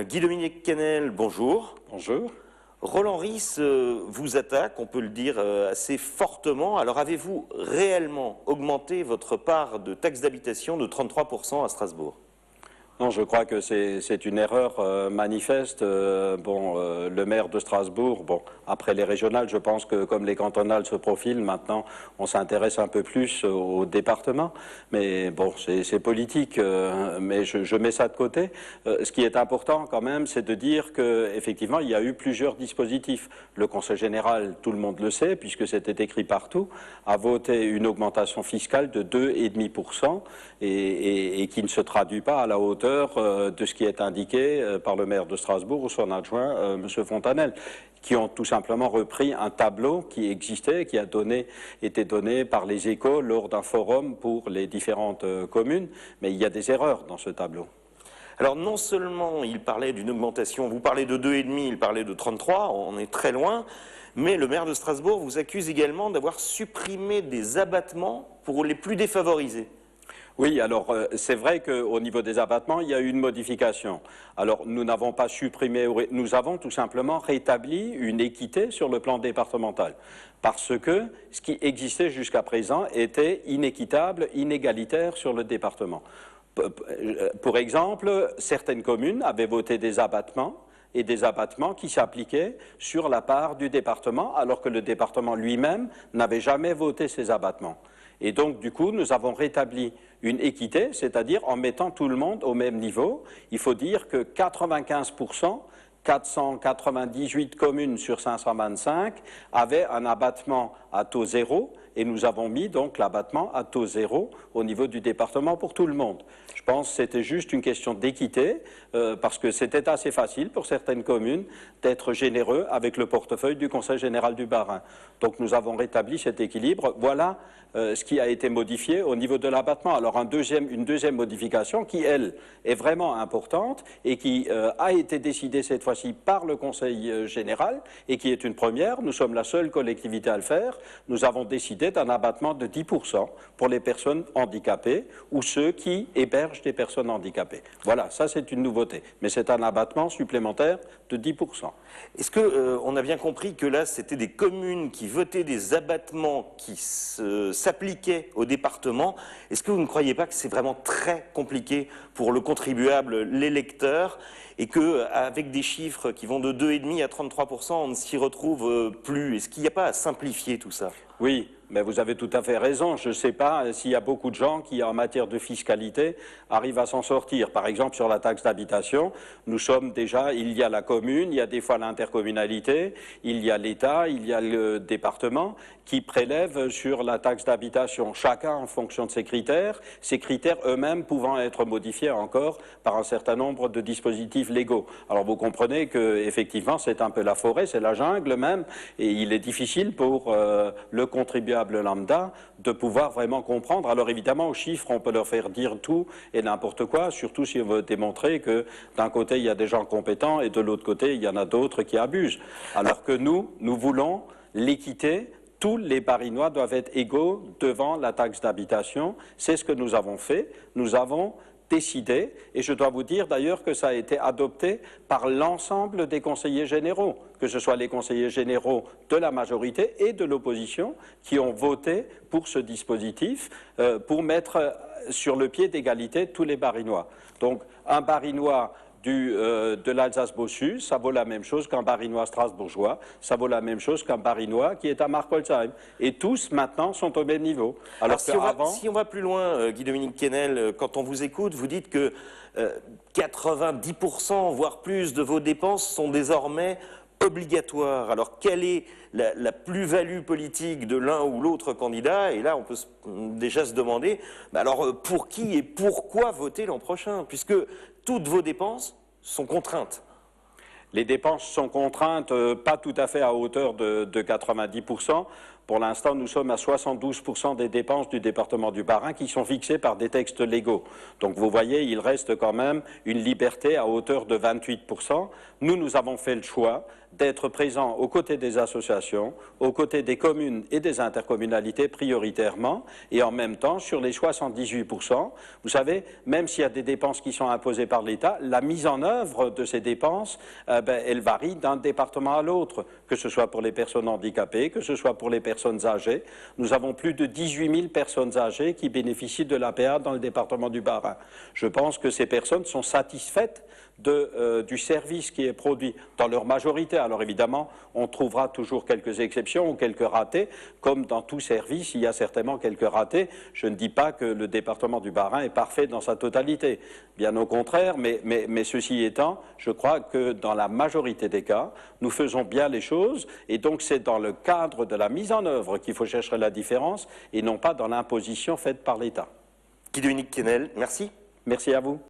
Guy-Dominique Kennel, bonjour. Bonjour. Roland Ries vous attaque, on peut le dire, assez fortement. Alors avez-vous réellement augmenté votre part de taxe d'habitation de 33% à Strasbourg? Non, je crois que c'est une erreur manifeste. Le maire de Strasbourg, après les régionales, je pense que comme les cantonales se profilent, maintenant on s'intéresse un peu plus au département. Mais bon, c'est politique, mais je mets ça de côté. Ce qui est important quand même, c'est de dire qu'effectivement, il y a eu plusieurs dispositifs. Le Conseil général, tout le monde le sait, puisque c'était écrit partout, a voté une augmentation fiscale de 2,5% et qui ne se traduit pas à la hauteur de ce qui est indiqué par le maire de Strasbourg ou son adjoint, M. Fontanel, qui ont tout simplement repris un tableau qui existait, qui a été donné par les Échos lors d'un forum pour les différentes communes, mais il y a des erreurs dans ce tableau. Alors non seulement il parlait d'une augmentation, vous parlez de 2,5, il parlait de 33, on est très loin, mais le maire de Strasbourg vous accuse également d'avoir supprimé des abattements pour les plus défavorisés. Oui, alors c'est vrai qu'au niveau des abattements, il y a eu une modification. Alors nous n'avons pas supprimé, nous avons tout simplement rétabli une équité sur le plan départemental. Parce que ce qui existait jusqu'à présent était inéquitable, inégalitaire sur le département. Pour exemple, certaines communes avaient voté des abattements et des abattements qui s'appliquaient sur la part du département, alors que le département lui-même n'avait jamais voté ces abattements. Et donc, du coup, nous avons rétabli une équité, c'est-à-dire en mettant tout le monde au même niveau. Il faut dire que 95%, 498 communes sur 525 avaient un abattement à taux zéro, et nous avons mis donc l'abattement à taux zéro au niveau du département pour tout le monde. Je pense que c'était juste une question d'équité, parce que c'était assez facile pour certaines communes d'être généreux avec le portefeuille du Conseil général du Bas-Rhin. Donc nous avons rétabli cet équilibre. Voilà ce qui a été modifié au niveau de l'abattement. Alors une deuxième modification qui, elle, est vraiment importante et qui a été décidée cette fois-ci par le Conseil général et qui est une première. Nous sommes la seule collectivité à le faire. Nous avons décidé d'un abattement de 10% pour les personnes handicapées ou ceux qui hébergent des personnes handicapées. Voilà, ça c'est une nouveauté. Mais c'est un abattement supplémentaire de 10%. Est-ce qu'on a bien compris que là, c'était des communes qui votaient des abattements qui s'appliquaient au département? Est-ce que vous ne croyez pas que c'est vraiment très compliqué pour le contribuable, l'électeur, et qu'avec des chiffres qui vont de 2,5 à 33%, on ne s'y retrouve plus? Est-ce qu'il n'y a pas à simplifier tout ça? Oui, mais vous avez tout à fait raison. Je ne sais pas s'il y a beaucoup de gens qui, en matière de fiscalité, arrivent à s'en sortir. Par exemple, sur la taxe d'habitation, nous sommes déjà, il y a la commune, il y a des fois l'intercommunalité, il y a l'État, il y a le département qui prélèvent sur la taxe d'habitation, chacun en fonction de ses critères eux-mêmes pouvant être modifiés encore par un certain nombre de dispositifs légaux. Alors vous comprenez qu'effectivement, c'est un peu la forêt, c'est la jungle même, et il est difficile pour le contribuable lambda de pouvoir vraiment comprendre. Alors évidemment, aux chiffres, on peut leur faire dire tout et n'importe quoi, surtout si on veut démontrer que d'un côté, il y a des gens compétents et de l'autre côté, il y en a d'autres qui abusent. Alors que nous voulons l'équité. Tous les Barinois doivent être égaux devant la taxe d'habitation. C'est ce que nous avons fait. Nous avons décidé, et je dois vous dire d'ailleurs que ça a été adopté par l'ensemble des conseillers généraux, que ce soit les conseillers généraux de la majorité et de l'opposition qui ont voté pour ce dispositif pour mettre sur le pied d'égalité tous les Barinois. Donc un Barinois de l'Alsace-Bossus, ça vaut la même chose qu'un Barinois strasbourgeois, ça vaut la même chose qu'un Barinois qui est à Markholzheim. Et tous, maintenant, sont au même niveau. Alors si on va plus loin, Guy-Dominique Kennel, quand on vous écoute, vous dites que 90%, voire plus, de vos dépenses sont désormais obligatoires. Alors quelle est la plus-value politique de l'un ou l'autre candidat? Et là, on peut déjà se demander, alors pour qui et pourquoi voter l'an prochain, puisque toutes vos dépenses sont contraintes. Les dépenses sont contraintes, pas tout à fait à hauteur de 90%. Pour l'instant, nous sommes à 72% des dépenses du département du Bas-Rhin qui sont fixées par des textes légaux. Donc vous voyez, il reste quand même une liberté à hauteur de 28%. Nous avons fait le choix d'être présents aux côtés des associations, aux côtés des communes et des intercommunalités prioritairement, et en même temps, sur les 78%, vous savez, même s'il y a des dépenses qui sont imposées par l'État, la mise en œuvre de ces dépenses, elle varie d'un département à l'autre, que ce soit pour les personnes handicapées, que ce soit pour les personnes âgées. Nous avons plus de 18 000 personnes âgées qui bénéficient de l'APA dans le département du Bas-Rhin. Je pense que ces personnes sont satisfaites du service qui est produit dans leur majorité. Alors évidemment, on trouvera toujours quelques exceptions ou quelques ratés, comme dans tout service, il y a certainement quelques ratés. Je ne dis pas que le département du Bas-Rhin est parfait dans sa totalité, bien au contraire, mais ceci étant, je crois que dans la majorité des cas, nous faisons bien les choses, et donc c'est dans le cadre de la mise en œuvre qu'il faut chercher la différence, et non pas dans l'imposition faite par l'État. Guy-Dominique Quesnel, merci. Merci à vous.